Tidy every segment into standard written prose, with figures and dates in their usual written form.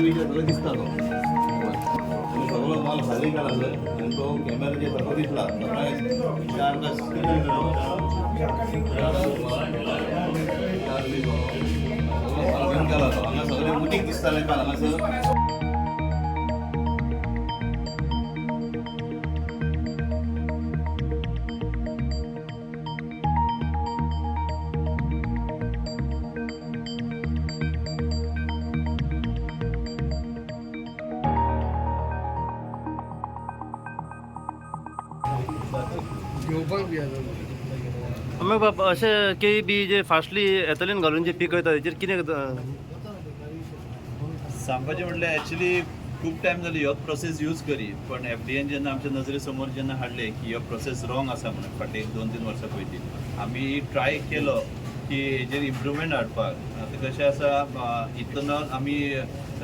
विषय सगळं दिसता तो सगळं माल खाली का लागलं आणि तो कॅमेराचे सगळं दिसला सगळे मुटीक दिसताले का हांगासर मग बाबा अशें की बी जे फास्टली येतलेन घालून जे पीक वयता तेचेर कितें सांगपाचें म्हटल्यार एक्चुअली खूब टायम जालो ह्योच प्रोसेस यूज करी पण एफडीएन जेन्ना आमच्या नजरे समोर जेन्ना हाडले की हो प्रोसेस रॉंग आसा म्हणून फाटली 2-3 वर्सां पयलीं आमी ट्राय केलो की हेजेर इम्प्रुवमेंट हाडपाक आतां कशें आसा इथनॉल आमी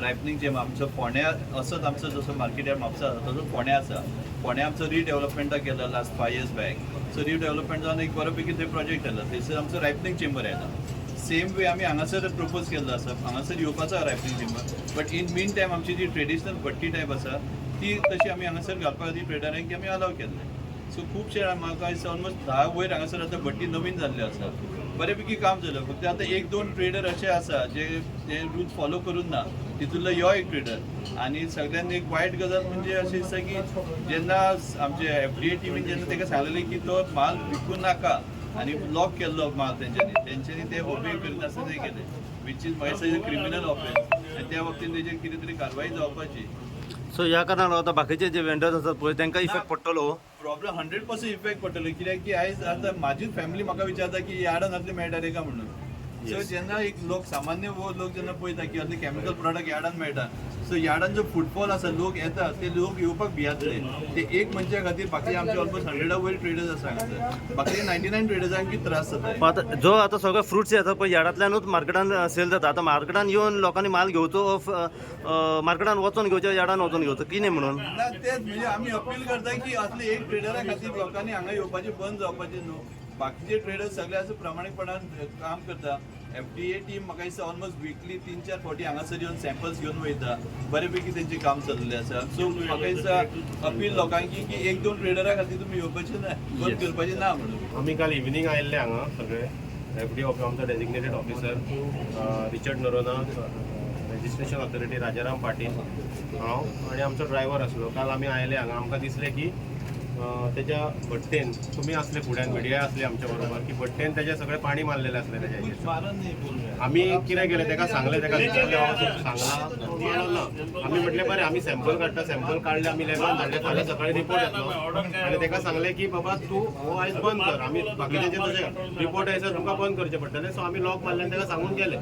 रायपनींग जे आमचो फोण्या असोच आमचो जसो मार्केट यार्ड म्हापसा आसा तसो फोण्या आसा फोण्या आमचो रिडेवलपमेंटाक केला last 5 years back so redevelopment जावन एक बरो पैकी थंय प्रोजेक्ट येयला थंयसर आमचो रायपनींग चेंबर येता सेम वे आमी हांगासर प्रपोज केल्लो आसा हांगासर येवपाचो आसा ripening chamber but in mean time आमची जी ट्रेडिशनल भट्टी टायप आसा ती तशी आमी हांगासर घालपा खातीर ट्रेडरांक आमी अलाव केल्ले सो खुबशे म्हाका दिसता ऑलमोस्ट 10 वयर हांगासर आतां भट्टी नवीन जाल्ल्यो आसा बऱ्यापैकी काम जालें फक्त आतां 1-2 ट्रेडर अशे आसा जे रूल्स फॉलो करून ना तितूंतलो यो एक ट्रेडर आनी सगळ्यांत एक वायट गजाल म्हणजे अशें दिसता की जेन्ना आमचे एफडीए टिमीन जेन्ना ताका सांगलेलें की तो माल विकूं नाका आनी ब्लॉक केल्लो माल तेंच्यांनी ते ओबे करिनासतना ते केले वीच इज म्हाका दिसता क्रिमिनल ऑफेन्स आनी त्या बाबतींत तेजेर कितें तरी कारवाई जावपाची सो ह्या कारणान आता बाकीचे जे वेंडर्स आसात पळय तांकां इफेक्ट पडटलो प्रॉब्लेम 100% इफेक्ट पडटलो कित्याक की आयज आतां म्हाजीच फॅमिली म्हाका विचारता की यार्डान असले मेळटा रे काय म्हणून सो जेन्ना एक लोक सामान्य लोक जेन्ना पळयता की असले केमिकल प्रोडक्ट यार्डान मेळटा सो यार्डान जो फुटफॉल आसा लोक येता ते लोक येवपाक भियातले ते एक मनशा खातीर बाकी आमचे ऑलमोस्ट 100 वयर ट्रेडर्स आसा हांगासर बाकी 99 ट्रेडर्सांक कितें त्रास जाता आता जो आता सगळे फ्रुट्स येता पळय यार्डांतल्यानूच मार्केटान सेल जाता आता मार्केटान येवन लोकांनी माल घेवचो मार्केटान वचोन घेवचो यार्डान वचोन घेवचो कितें म्हणून ना तेच म्हणजे आमी अपील करता की असले एक ट्रेडरा खातीर लोकांनी हांगा येवपाचें बंद जावपाचें न्हू बाकीचे ट्रेडर्स सगळे असं प्रामाणिकपणान काम करता एफडीए टीम म्हाका दिसता ऑलमोस्ट वीकली 3-4 फावटी हांगासर येवन सॅम्पल्स घेवन वयता बऱ्यापैकी तेंचें काम चल्लेलें आसा सो म्हाका दिसता अपील लोकांकी की 1-2 ट्रेडरा खातीर तुमी येवपाचें ना बंद करपाचें ना म्हणून आमी काल इवनिंग आयिल्ले हांगा सगळे एफडीए आमचो designated officer Richard Noronha registration authority Rajaram Patil हांव आनी आमचो ड्रायव्हर आसलो काल आमी आयले हांगा आमकां दिसलें की तेज्या भट्टेन तुमी असले फुड्यान मिडिया असले आमच्या बरोबर की भट्टेन तेजे सगळे पाणी मारलेले असले तेज्या आमी कितें केलें ताका सांगलें ताका सांगला ना आमी म्हटलें बरें आमी सॅम्पल काडटा सॅम्पल काडले आमी लॅबान धाडले फाल्यां सकाळीं रिपोर्ट येतलो आनी ताका सांगलें की बाबा तूं हो आयज बंद कर आमी बाकीचे तशें रिपोर्ट येयसर तुमकां बंद करचें पडटलें सो आमी लॉक मारले आनी ताका सांगून गेले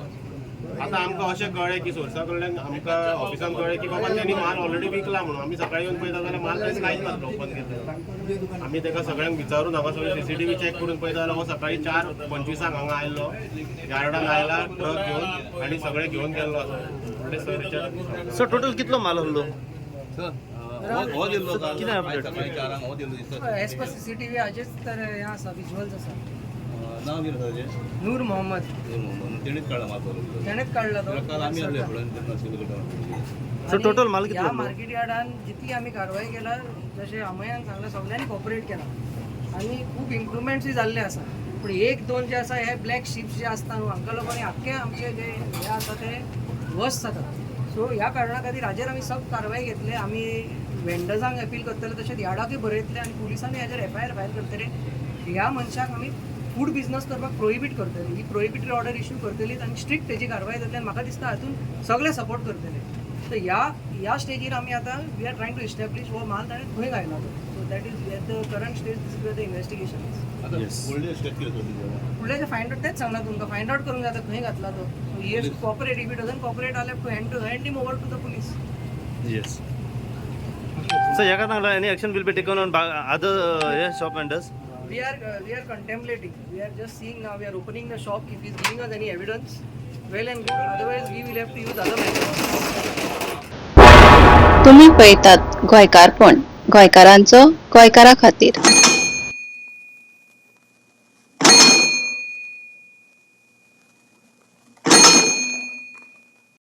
आता आमकां अशें कळ्ळें की सोर्सा कडल्यान आमकां ऑफिसान कळ्ळें की बाबा त्यांनी माल ऑलरेडी विकला म्हणून आमी सकाळीं येवन पळयता जाल्यार माल थंय कांयच नासलो ओपन केल्लो आमी ताका सगळ्यांक विचारून हांगा सगळें सीसीटीव्ही चॅक करून पळयता जाल्यार हो सकाळीं 4:25 हांगा आयलो यार्डान आयला ट्रक घेवन आनी सगळे घेवन गेल्लो आसा सो टोटल कितलो माल आहलो हो दिल्लो कितें अपडेट हो दिल्लो एज पर सीसीटीव्ही आजेच तर हे आसा विज्युअल्स आसा नाव कितें ताजें नूर मोहम्मद तेणीच काडला म्हाका तेणेच काडला तो काल आमी आसले फुडें सो टोटल माल ह्या कितलो मार्केट यार्डान जितली आमी कारवाई केला जशें अमयान सांगला सगळ्यांनी कॉपरेट केला आनी खूब इम्प्रुवमेंट्सूय जाल्ले आसा पूण 1-2 जे आसा हे ब्लॅक शिप्स जे आसता न्हू हांकां लागून आख्खे आमचे जे हे आसा ते वस्ट जातात सो ह्या कारणा खातीर हाजेर आमी सख्त कारवाई घेतले आमी वेंडर्सांक अपील करतले तशेंच यार्डाकूय बरयतले आनी पुलिसांनी हाजेर FIR फायल करतले ह्या मनशाक आमी फूड बिजनस करपाक प्रोहिबीट करतली ही प्रोहिबिटरी ऑर्डर इश्यू करतली आनी स्ट्रिक्ट तेजी कारवाई जातली आनी म्हाका दिसता हातून सगळे सपोर्ट करतले तर ह्या स्टेजीर आमी आतां we are trying to establish हो माल ताणें खंय घायला so that is at the current stage this is the investigation फुडले जे फायंड आउट तेच सांगला तुमकां फायंड आउट करूंक जाता खंय घातला तो so he has to cooperate if it doesn't cooperate आल्यार to hand him over to the police yes so ह्या कारणान any action will be taken on other shop vendors we are contemplating. We are just seeing now. We are opening the shop. If he's giving us any evidence, well and good. Otherwise, we will have to use other methods. तुम्ही पळयतात गोंयकारपण गोंयकारांचो गोंयकारा खातीर.